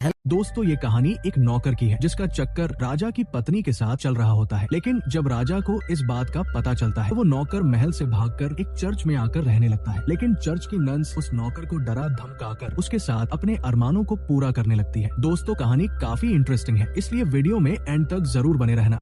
दोस्तों, ये कहानी एक नौकर की है जिसका चक्कर राजा की पत्नी के साथ चल रहा होता है। लेकिन जब राजा को इस बात का पता चलता है तो वो नौकर महल से भागकर एक चर्च में आकर रहने लगता है। लेकिन चर्च की नन्स उस नौकर को डरा धमकाकर उसके साथ अपने अरमानों को पूरा करने लगती है। दोस्तों, कहानी काफी इंटरेस्टिंग है, इसलिए वीडियो में एंड तक जरूर बने रहना।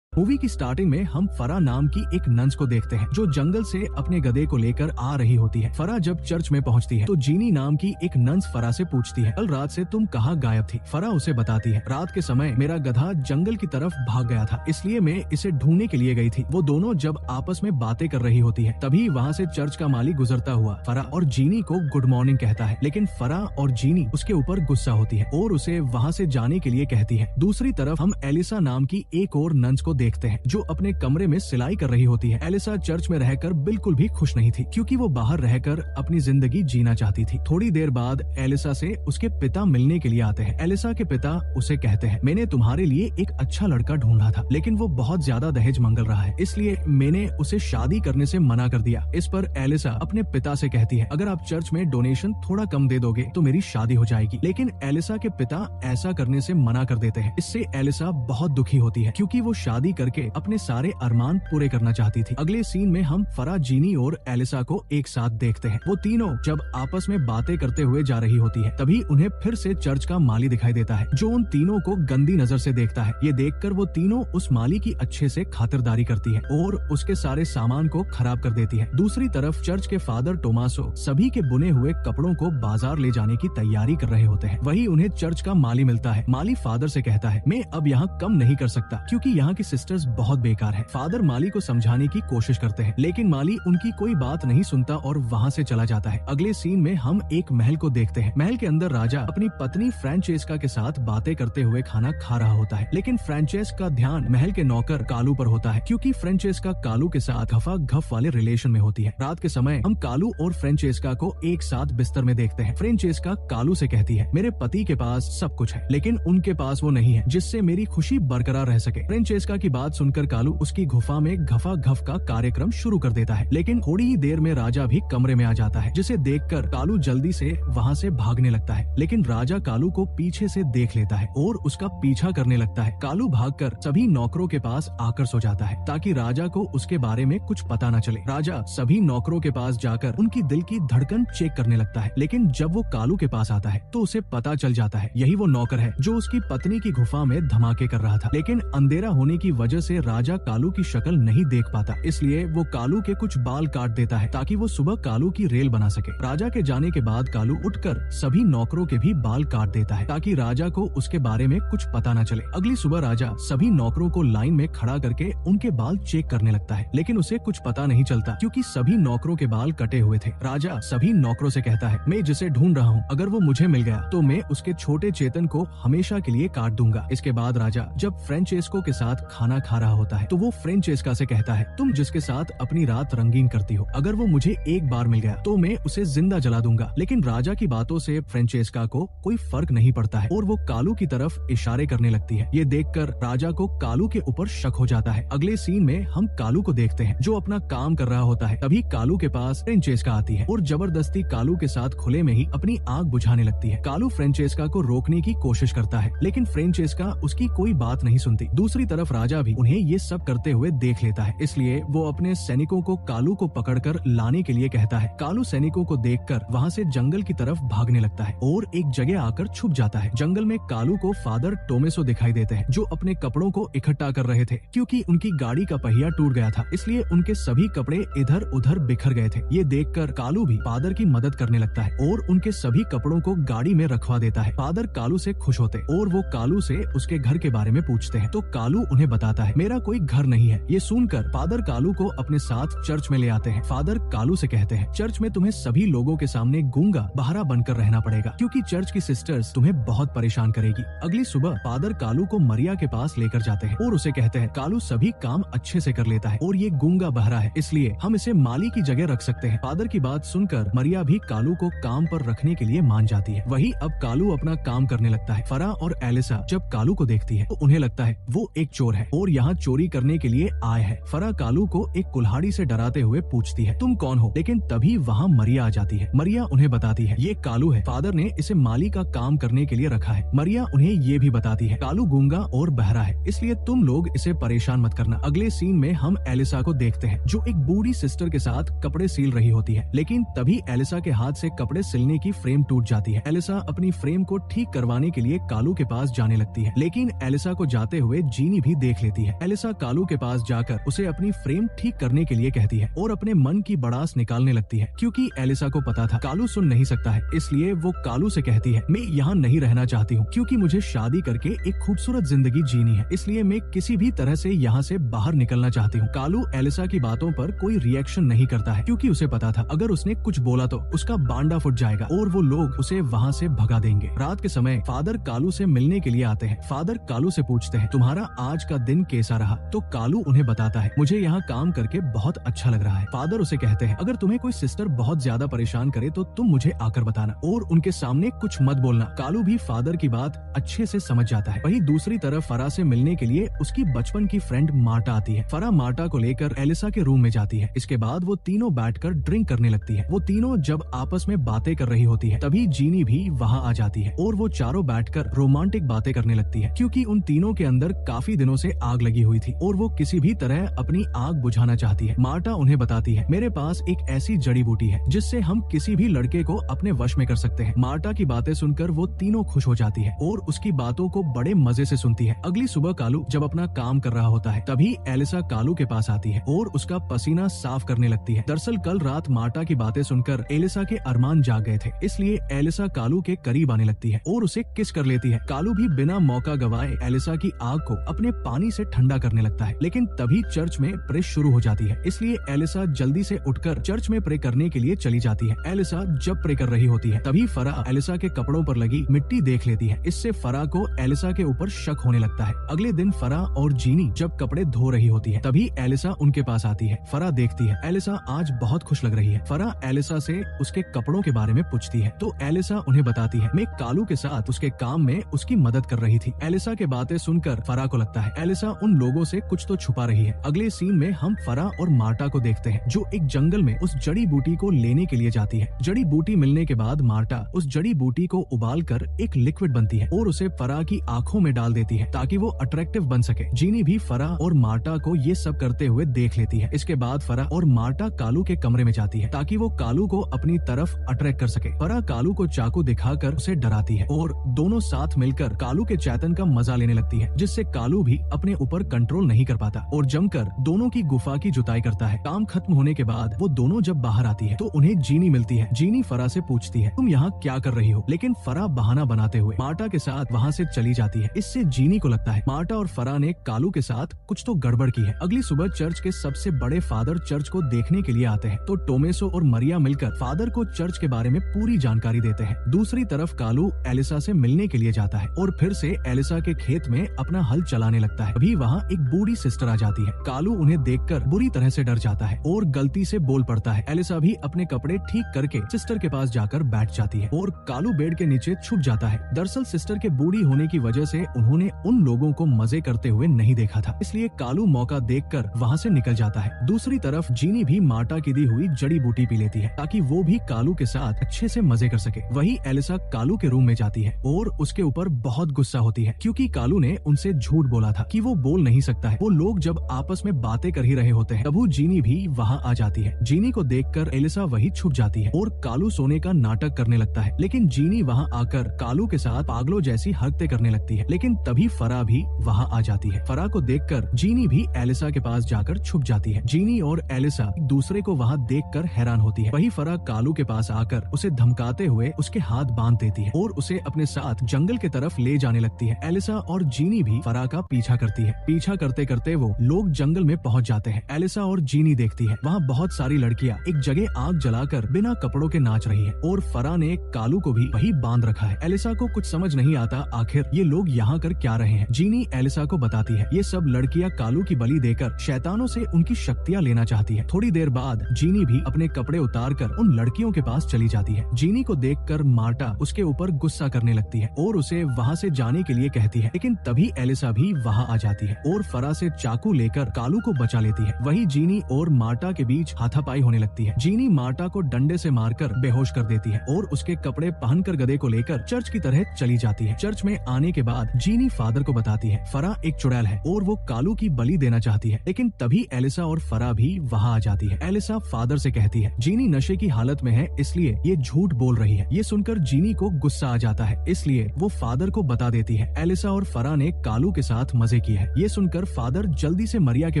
मूवी की स्टार्टिंग में हम फरा नाम की एक नन्स को देखते हैं जो जंगल से अपने गधे को लेकर आ रही होती है। फरा जब चर्च में पहुंचती है तो जीनी नाम की एक नन्स फरा से पूछती है, कल रात से तुम कहाँ गायब थी? फरा उसे बताती है, रात के समय मेरा गधा जंगल की तरफ भाग गया था, इसलिए मैं इसे ढूंढने के लिए गई थी। वो दोनों जब आपस में बातें कर रही होती है तभी वहाँ से चर्च का माली गुजरता हुआ फरा और जीनी को गुड मॉर्निंग कहता है। लेकिन फरा और जीनी उसके ऊपर गुस्सा होती है और उसे वहाँ से जाने के लिए कहती है। दूसरी तरफ हम एलिसा नाम की एक और नन्स को देखते हैं जो अपने कमरे में सिलाई कर रही होती है। एलिसा चर्च में रहकर बिल्कुल भी खुश नहीं थी क्योंकि वो बाहर रहकर अपनी जिंदगी जीना चाहती थी। थोड़ी देर बाद एलिसा से उसके पिता मिलने के लिए आते हैं। एलिसा के पिता उसे कहते हैं, मैंने तुम्हारे लिए एक अच्छा लड़का ढूंढा था लेकिन वो बहुत ज्यादा दहेज मांग रहा है, इसलिए मैंने उसे शादी करने से मना कर दिया। इस पर एलिसा अपने पिता से कहती है, अगर आप चर्च में डोनेशन थोड़ा कम दे दोगे तो मेरी शादी हो जाएगी। लेकिन एलिसा के पिता ऐसा करने से मना कर देते हैं। इससे एलिसा बहुत दुखी होती है क्योंकि वो शादी करके अपने सारे अरमान पूरे करना चाहती थी। अगले सीन में हम फरा, जीनी और एलिसा को एक साथ देखते हैं। वो तीनों जब आपस में बातें करते हुए जा रही होती है तभी उन्हें फिर से चर्च का माली दिखाई देता है जो उन तीनों को गंदी नजर से देखता है। ये देखकर वो तीनों उस माली की अच्छे से खातिरदारी करती है और उसके सारे सामान को खराब कर देती है। दूसरी तरफ चर्च के फादर टोमासो सभी के बुने हुए कपड़ों को बाजार ले जाने की तैयारी कर रहे होते हैं। वही उन्हें चर्च का माली मिलता है। माली फादर से कहता है, मैं अब यहाँ कम नहीं कर सकता क्योंकि यहाँ की सिस्टर्स बहुत बेकार है। फादर माली को समझाने की कोशिश करते हैं लेकिन माली उनकी कोई बात नहीं सुनता और वहाँ से चला जाता है। अगले सीन में हम एक महल को देखते हैं। महल के अंदर राजा अपनी पत्नी फ्रांचेस्का के साथ बातें करते हुए खाना खा रहा होता है। लेकिन फ्रांचेस्का का ध्यान महल के नौकर कालू पर होता है क्योंकि फ्रांचेस्का कालू के साथ घफा घफ वाले रिलेशन में होती है। रात के समय हम कालू और फ्रांचेस्का को एक साथ बिस्तर में देखते हैं। फ्रांचेस्का कालू से कहती है, मेरे पति के पास सब कुछ है लेकिन उनके पास वो नहीं है जिससे मेरी खुशी बरकरार रह सके। फ्रांचेस्का की बात सुनकर कालू उसकी गुफा में घफा घफ का कार्यक्रम शुरू कर देता है। लेकिन थोड़ी ही देर में राजा भी कमरे में आ जाता है जिसे देखकर कालू जल्दी से वहाँ से भागने लगता है। लेकिन राजा कालू को पीछे से देख लेता है और उसका पीछा करने लगता है। कालू भागकर सभी नौकरों के पास आकर सो जाता है ताकि राजा को उसके बारे में कुछ पता न चले। राजा सभी नौकरों के पास जाकर उनकी दिल की धड़कन चेक करने लगता है। लेकिन जब वो कालू के पास आता है तो उसे पता चल जाता है यही वो नौकर है जो उसकी पत्नी की गुफा में धमाके कर रहा था। लेकिन अंधेरा होने की वजह से राजा कालू की शक्ल नहीं देख पाता, इसलिए वो कालू के कुछ बाल काट देता है ताकि वो सुबह कालू की रेल बना सके। राजा के जाने के बाद कालू उठकर सभी नौकरों के भी बाल काट देता है ताकि राजा को उसके बारे में कुछ पता न चले। अगली सुबह राजा सभी नौकरों को लाइन में खड़ा करके उनके बाल चेक करने लगता है लेकिन उसे कुछ पता नहीं चलता क्योंकि सभी नौकरों के बाल कटे हुए थे। राजा सभी नौकरों से कहता है, मैं जिसे ढूंढ रहा हूँ अगर वो मुझे मिल गया तो मैं उसके छोटे चेतन को हमेशा के लिए काट दूंगा। इसके बाद राजा जब फ्रांचेस्को के साथ खाना खा रहा होता है तो वो फ्रांचेस्का से कहता है, तुम जिसके साथ अपनी रात रंगीन करती हो अगर वो मुझे एक बार मिल गया तो मैं उसे जिंदा जला दूंगा। लेकिन राजा की बातों से फ्रांचेस्का को कोई फर्क नहीं पड़ता है और वो कालू की तरफ इशारे करने लगती है। ये देखकर राजा को कालू के ऊपर शक हो जाता है। अगले सीन में हम कालू को देखते हैं जो अपना काम कर रहा होता है। तभी कालू के पास फ्रांचेस्का आती है और जबरदस्ती कालू के साथ खुले में ही अपनी आग बुझाने लगती है। कालू फ्रांचेस्का को रोकने की कोशिश करता है लेकिन फ्रांचेस्का उसकी कोई बात नहीं सुनती। दूसरी तरफ राजा भी उन्हें ये सब करते हुए देख लेता है, इसलिए वो अपने सैनिकों को कालू को पकड़कर लाने के लिए कहता है। कालू सैनिकों को देखकर वहाँ से जंगल की तरफ भागने लगता है और एक जगह आकर छुप जाता है। जंगल में कालू को फादर टोमेसो दिखाई देते हैं जो अपने कपड़ों को इकट्ठा कर रहे थे क्योंकि उनकी गाड़ी का पहिया टूट गया था, इसलिए उनके सभी कपड़े इधर उधर बिखर गए थे। ये देखकर कालू भी फादर की मदद करने लगता है और उनके सभी कपड़ों को गाड़ी में रखवा देता है। फादर कालू से खुश होते और वो कालू से उसके घर के बारे में पूछते हैं तो कालू उन्हें बताता है, मेरा कोई घर नहीं है। ये सुनकर फादर कालू को अपने साथ चर्च में ले आते हैं। फादर कालू से कहते हैं, चर्च में तुम्हें सभी लोगों के सामने गूंगा बहरा बनकर रहना पड़ेगा क्योंकि चर्च की सिस्टर्स तुम्हें बहुत परेशान करेगी। अगली सुबह फादर कालू को मरिया के पास लेकर जाते हैं और उसे कहते हैं, कालू सभी काम अच्छे से कर लेता है और ये गूंगा बहरा है, इसलिए हम इसे माली की जगह रख सकते हैं। फादर की बात सुनकर मरिया भी कालू को काम पर रखने के लिए मान जाती है। वही अब कालू अपना काम करने लगता है। फरा और एलिसा जब कालू को देखती है तो उन्हें लगता है वो एक चोर है और यहाँ चोरी करने के लिए आए हैं। फरा कालू को एक कुल्हाड़ी से डराते हुए पूछती है, तुम कौन हो? लेकिन तभी वहाँ मरिया आ जाती है। मरिया उन्हें बताती है, ये कालू है, फादर ने इसे माली का काम करने के लिए रखा है। मरिया उन्हें ये भी बताती है, कालू गूंगा और बहरा है, इसलिए तुम लोग इसे परेशान मत करना। अगले सीन में हम एलिसा को देखते हैं, जो एक बूढ़ी सिस्टर के साथ कपड़े सील रही होती है। लेकिन तभी एलिसा के हाथ से कपड़े सिलने की फ्रेम टूट जाती है। एलिसा अपनी फ्रेम को ठीक करवाने के लिए कालू के पास जाने लगती है, लेकिन एलिसा को जाते हुए जीनी भी देख लेती है। एलिसा कालू के पास जाकर उसे अपनी फ्रेम ठीक करने के लिए कहती है और अपने मन की बड़ास निकालने लगती है, क्योंकि एलिसा को पता था कालू सुन नहीं सकता है। इसलिए वो कालू से कहती है, मैं यहाँ नहीं रहना चाहती हूँ, क्योंकि मुझे शादी करके एक खूबसूरत जिंदगी जीनी है, इसलिए मैं किसी भी तरह से यहाँ से बाहर निकलना चाहती हूँ। कालू एलिसा की बातों पर कोई रिएक्शन नहीं करता है, क्योंकि उसे पता था अगर उसने कुछ बोला तो उसका बांडा फुट जाएगा और वो लोग उसे वहाँ से भगा देंगे। रात के समय फादर कालू से मिलने के लिए आते हैं। फादर कालू से पूछते हैं, तुम्हारा आज का दिन कैसा रहा? तो कालू उन्हें बताता है, मुझे यहाँ काम करके बहुत अच्छा लग रहा है। फादर उसे कहते हैं, अगर तुम्हें कोई सिस्टर बहुत ज्यादा परेशान करे तो तुम मुझे आकर बताना और उनके सामने कुछ मत बोलना। कालू भी फादर की बात अच्छे से समझ जाता है। वहीं दूसरी तरफ फरा से मिलने के लिए उसकी बचपन की फ्रेंड मार्टा आती है। फरा मार्टा को लेकर एलिसा के रूम में जाती है। इसके बाद वो तीनों बैठकर ड्रिंक करने लगती है। वो तीनों जब आपस में बातें कर रही होती है, तभी जीनी भी वहाँ आ जाती है और वो चारों बैठकर रोमांटिक बातें करने लगती है, क्योंकि उन तीनों के अंदर काफी दिनों से आग लगी हुई थी और वो किसी भी तरह अपनी आग बुझाना चाहती है। मार्टा उन्हें बताती है, मेरे पास एक ऐसी जड़ी बूटी है जिससे हम किसी भी लड़के को अपने वश में कर सकते हैं। मार्टा की बातें सुनकर वो तीनों खुश हो जाती है और उसकी बातों को बड़े मजे से सुनती है। अगली सुबह कालू जब अपना काम कर रहा होता है, तभी एलिसा कालू के पास आती है और उसका पसीना साफ करने लगती है। दरअसल कल रात मार्टा की बातें सुनकर एलिसा के अरमान जाग गए थे, इसलिए एलिसा कालू के करीब आने लगती है और उसे किस कर लेती है। कालू भी बिना मौका गवाए एलिसा की आग को अपने पानी से ठंडा करने लगता है, लेकिन तभी चर्च में प्रे शुरू हो जाती है, इसलिए एलिसा जल्दी से उठकर चर्च में प्रे करने के लिए चली जाती है। एलिसा जब प्रे कर रही होती है, तभी फरा एलिसा के कपड़ों पर लगी मिट्टी देख लेती है। इससे फरा को एलिसा के ऊपर शक होने लगता है। अगले दिन फरा और जीनी जब कपड़े धो रही होती है, तभी एलिसा उनके पास आती है। फरा देखती है एलिसा आज बहुत खुश लग रही है। फरा एलिसा से उसके कपड़ों के बारे में पूछती है, तो एलिसा उन्हें बताती है, मैं कालू के साथ उसके काम में उसकी मदद कर रही थी। एलिसा के बातें सुनकर फरा को लगता है एलिसा उन लोगों से कुछ तो छुपा रही है। अगले सीन में हम फरा और मार्टा को देखते हैं, जो एक जंगल में उस जड़ी बूटी को लेने के लिए जाती है। जड़ी बूटी मिलने के बाद मार्टा उस जड़ी बूटी को उबाल कर एक लिक्विड बनती है और उसे फरा की आंखों में डाल देती है, ताकि वो अट्रैक्टिव बन सके। जीनी भी फरा और मार्टा को ये सब करते हुए देख लेती है। इसके बाद फरा और मार्टा कालू के कमरे में जाती है, ताकि वो कालू को अपनी तरफ अट्रैक्ट कर सके। फरा कालू को चाकू दिखाकर उसे डराती है और दोनों साथ मिलकर कालू के चैतन का मजा लेने लगती है, जिससे कालू भी अपने ऊपर कंट्रोल नहीं कर पाता और जमकर दोनों की गुफा की जुताई करता है। काम खत्म होने के बाद वो दोनों जब बाहर आती है, तो उन्हें जीनी मिलती है। जीनी फरा से पूछती है, तुम यहाँ क्या कर रही हो? लेकिन फरा बहाना बनाते हुए मार्टा के साथ वहाँ से चली जाती है। इससे जीनी को लगता है मार्टा और फरा ने कालू के साथ कुछ तो गड़बड़ की है। अगली सुबह चर्च के सबसे बड़े फादर चर्च को देखने के लिए आते हैं, तो टोमेसो और मरिया मिलकर फादर को चर्च के बारे में पूरी जानकारी देते हैं। दूसरी तरफ कालू एलिसा से मिलने के लिए जाता है और फिर से एलिसा के खेत में अपना हल चलाने लगता है। अभी वहाँ एक बूढ़ी सिस्टर आ जाती है। कालू उन्हें देखकर बुरी तरह से डर जाता है और गलती से बोल पड़ता है। एलिसा भी अपने कपड़े ठीक करके सिस्टर के पास जाकर बैठ जाती है और कालू बेड के नीचे छुप जाता है। दरअसल सिस्टर के बूढ़ी होने की वजह से उन्होंने उन लोगों को मजे करते हुए नहीं देखा था, इसलिए कालू मौका देखकर वहाँ से निकल जाता है। दूसरी तरफ जीनी भी मार्टा की दी हुई जड़ी बूटी पी लेती है, ताकि वो भी कालू के साथ अच्छे से मजे कर सके। वही एलिसा कालू के रूम में जाती है और उसके ऊपर बहुत गुस्सा होती है, क्योंकि कालू ने उनसे झूठ बोला था कि वो बोल नहीं सकता है। वो लोग जब आपस में बातें कर ही रहे होते हैं, तब जीनी भी वहाँ आ जाती है। जीनी को देखकर एलिसा वही छुप जाती है और कालू सोने का नाटक करने लगता है, लेकिन जीनी वहाँ आकर कालू के साथ पागलों जैसी हरकतें करने लगती है। लेकिन तभी फरा भी वहाँ आ जाती है। फरा को देखकर जीनी भी एलिसा के पास जाकर छुप जाती है। जीनी और एलिसा दूसरे को वहाँ देखकर हैरान होती है। वही फरा कालू के पास आकर उसे धमकाते हुए उसके हाथ बांध देती है और उसे अपने साथ जंगल की तरफ ले जाने लगती है। एलिसा और जीनी भी फरा का पीछा करती है। पीछा करते करते वो लोग जंगल में पहुँच जाते हैं। एलिसा और जीनी देखती है वहाँ बहुत सारी लड़कियाँ एक जगह आग जलाकर बिना कपड़ों के नाच रही है और फरा ने कालू को भी वही बांध रखा है। एलिसा को कुछ समझ नहीं आता आखिर ये लोग यहाँ कर क्या रहे हैं। जीनी एलिसा को बताती है ये सब लड़कियाँ कालू की बलि देकर शैतानों से उनकी शक्तियाँ लेना चाहती है। थोड़ी देर बाद जीनी भी अपने कपड़े उतारकर उन लड़कियों के पास चली जाती है। जीनी को देखकर मार्टा उसके ऊपर गुस्सा करने लगती है और उसे वहाँ से जाने के लिए कहती है, लेकिन तभी एलिसा भी वहाँ आ जाती है। जाती है और फरा से चाकू लेकर कालू को बचा लेती है। वही जीनी और मार्टा के बीच हाथापाई होने लगती है। जीनी मार्टा को डंडे से मारकर बेहोश कर देती है और उसके कपड़े पहनकर गधे को लेकर चर्च की तरह चली जाती है। चर्च में आने के बाद जीनी फादर को बताती है फरा एक चुड़ैल है और वो कालू की बलि देना चाहती है, लेकिन तभी एलिसा और फरा भी वहाँ आ जाती है। एलिसा फादर से कहती है जीनी नशे की हालत में है, इसलिए ये झूठ बोल रही है। ये सुनकर जीनी को गुस्सा आ जाता है, इसलिए वो फादर को बता देती है एलिसा और फरा ने कालू के साथ मजे किए हैं। ये सुनकर फादर जल्दी से मरिया के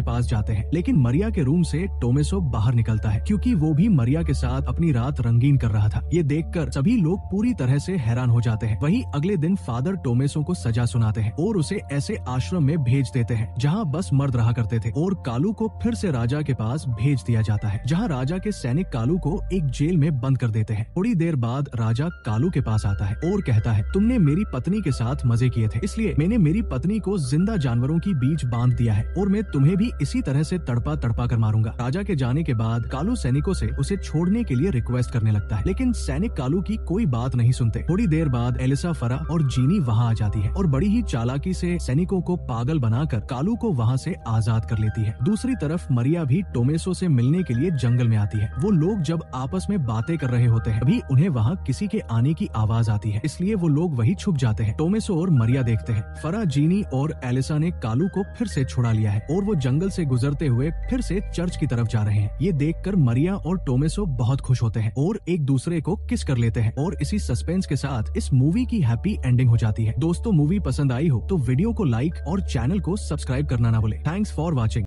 पास जाते हैं, लेकिन मरिया के रूम से टोमेसो बाहर निकलता है क्योंकि वो भी मरिया के साथ अपनी रात रंगीन कर रहा था। ये देखकर सभी लोग पूरी तरह से हैरान हो जाते हैं। वहीं अगले दिन फादर टोमेसो को सजा सुनाते हैं और उसे ऐसे आश्रम में भेज देते हैं जहाँ बस मर्द रहा करते थे, और कालू को फिर से राजा के पास भेज दिया जाता है, जहाँ राजा के सैनिक कालू को एक जेल में बंद कर देते हैं। थोड़ी देर बाद राजा कालू के पास आता है और कहता है तुमने मेरी पत्नी के साथ मजे किए थे, इसलिए मैंने मेरी पत्नी को जिंदा जानवरों की बीच बांध दिया है और मैं तुम्हें भी इसी तरह से तड़पा तड़पा कर मारूंगा। राजा के जाने के बाद कालू सैनिकों से उसे छोड़ने के लिए रिक्वेस्ट करने लगता है, लेकिन सैनिक कालू की कोई बात नहीं सुनते। थोड़ी देर बाद एलिसा, फरा और जीनी वहाँ आ जाती है और बड़ी ही चालाकी से सैनिकों को पागल बनाकर कालू को वहाँ से आजाद कर लेती है। दूसरी तरफ मरिया भी टोमेसो से मिलने के लिए जंगल में आती है। वो लोग जब आपस में बातें कर रहे होते हैं तभी उन्हें वहाँ किसी के आने की आवाज आती है, इसलिए वो लोग वही छुप जाते हैं। टोमेसो और मरिया देखते हैं फरा, जीनी और एलिसा ने कालू को फिर से छुड़ा लिया है और वो जंगल से गुजरते हुए फिर से चर्च की तरफ जा रहे हैं। ये देखकर मरिया और टोमेसो बहुत खुश होते हैं और एक दूसरे को किस कर लेते हैं, और इसी सस्पेंस के साथ इस मूवी की हैप्पी एंडिंग हो जाती है। दोस्तों, मूवी पसंद आई हो तो वीडियो को लाइक और चैनल को सब्सक्राइब करना ना भूले। Thanks for watching.